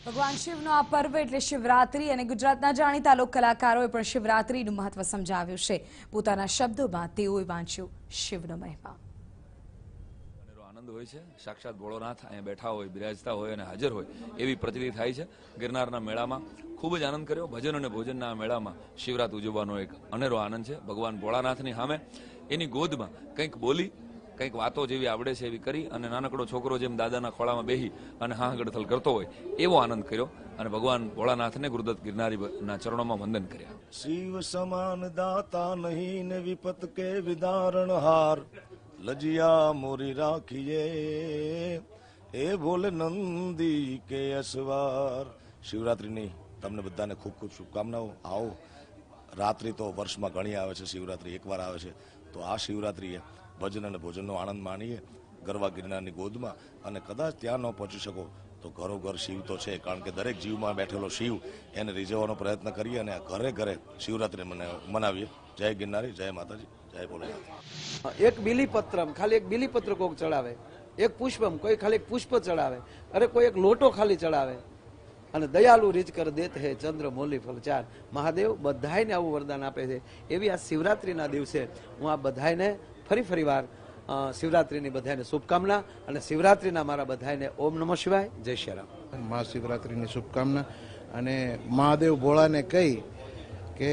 ભગવાન શિવનો આ પર્વ એટલે શિવરાત્રી અને ગુજરાતના જાણીતા લોક કલાકારોએ પણ શિવરાત્રીનું મહત્વ સમજાવ્યું છે. પોતાના શબ્દોમાં તેઓએ વાંચ્યું શિવનો મહિમા. આનંદ હોય છે. સાક્ષાત ભોળોનાથ અહીંયા બેઠા હોય, બિરાજતા હોય અને હાજર હોય એવી પ્રતીતિ થાય છે. ગિરનારના મેળામાં ખૂબ જ આનંદ કર્યો. ભજન અને ભોજનના આ મેળામાં શિવરાત્રી ઉજવવાનો એક અનેરો આનંદ છે. ભગવાન ભોળાનાથની સામે એની ગોદમાં કંઈક બોલી, કંઈક વાતો જેવી આવડે છે એવી કરી અને નાનકડો છોકરો જેમ દાદાના ખોળામાં બેહી અને હા ગડથલ કરતો હોય એવો આનંદ કર્યો અને ભગવાન ભોળાનાથને ગુરુદત્ત ગિરનારીના ચરણોમાં વંદન કર્યા. શિવ સમાન દાતા નહીં ને વિપત કે વિદારણ હાર, લજિયા મોરી રાખીએ એ ભોલે નંદી કે અસવાર. શિવરાત્રીની તમને બધાને ખૂબ ખૂબ શુભકામનાઓ. આવો, રાત્રિ તો વર્ષમાં ઘણી આવે છે, શિવરાત્રી એકવાર આવે છે, તો આ શિવરાત્રીએ ભજન અને ભોજનનો આનંદ માણીએ ગરવા ગિરનારની ગોદમાં. અને કદાચ ત્યાં ન પહોંચી શકો તો ઘરો ઘર શિવ તો છે, કારણ કે દરેક જીવમાં બેઠેલો શિવ એને રીઝવવાનો પ્રયત્ન કરીએ અને ઘરે ઘરે શિવરાત્રી મનાવીએ. જય ગિરનારી, જય માતાજી, જય ભોલેનાથ. એક બીલીપત્રમ, ખાલી એક બીલીપત્ર કોક ચડાવે, એક પુષ્પમ, કોઈ ખાલી એક પુષ્પ ચડાવે, અરે કોઈ એક લોટો ખાલી ચડાવે અને દયાલુ રીજ કર દેત હે ચંદ્ર મોલી ફલચાર. મહાદેવ બધાયને આવું વરદાન આપે છે. એવી આ શિવરાત્રીના દિવસે હું આ બધાયને ફરી વાર શિવરાત્રીની બધાને શુભકામના અને શિવરાત્રીના મારા બધાને ઓમ નમઃ શિવાય, જય શ્રી રામ. મહાશિવરાત્રીની શુભકામના અને મહાદેવ ભોળાને કહી કે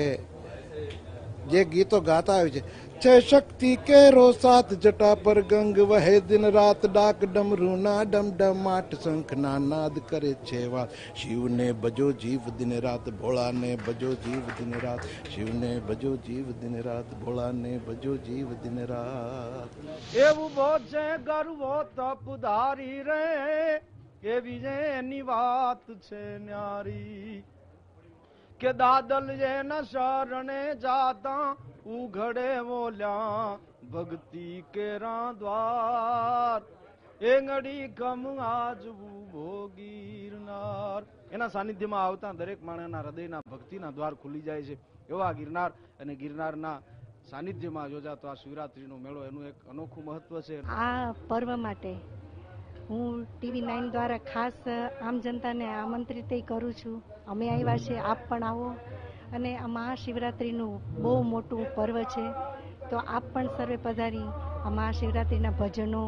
જે ગીતો ગાતા હોય છે, છ શક્તિ કેરો સાત જટા પર ગંગ વહે દિન રાત ડાક ડમરૂના ડમડમાટ શંખના નાદ કરે છે વાત. શિવને ભજો જીવ દિન રાત, ભોળાને ભજો જીવ દિન રાત. શિવને ભજો જીવ દિન રાત, ભોળાને ભજો જીવ દિન રાત. એવું બોજે ગરવો તપ ધારી રે, એવી જેની વાત છે ન્યારી, કે દાદલ જેના શરણે જાતા ઉઘડે બોલ્યા ભક્તિ કેરા દ્વાર. એંગડી કમ આજવું ભોગીરનાર. એના સાનિધ્યમાં આવતા દરેક માણસના હૃદયના ભક્તિના દ્વાર ખુલી જાય છે. એવા ગિરનાર અને ગિરનારના સાનિધ્યમાં યોજાતો આ શિવરાત્રીનો મેળો, એનું એક અનોખું મહત્વ છે. આ પર્વ માટે હું TV9 દ્વારા ખાસ આમ જનતાને આમંત્રિત કરું છું. અમે આવ્યા છે, આપ પણ આવો. અને આ મહાશિવરાત્રિનું બહુ મોટું પર્વ છે, તો આપ પણ સર્વે પધારી આ મહાશિવરાત્રિના ભજનો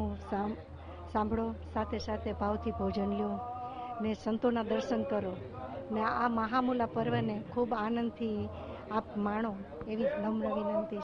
સાંભળો, સાથે સાથે ભાવથી ભોજન લો ને સંતોના દર્શન કરો ને આ મહામૂલા પર્વને ખૂબ આનંદથી આપ માણો એવી નમ્ર વિનંતી.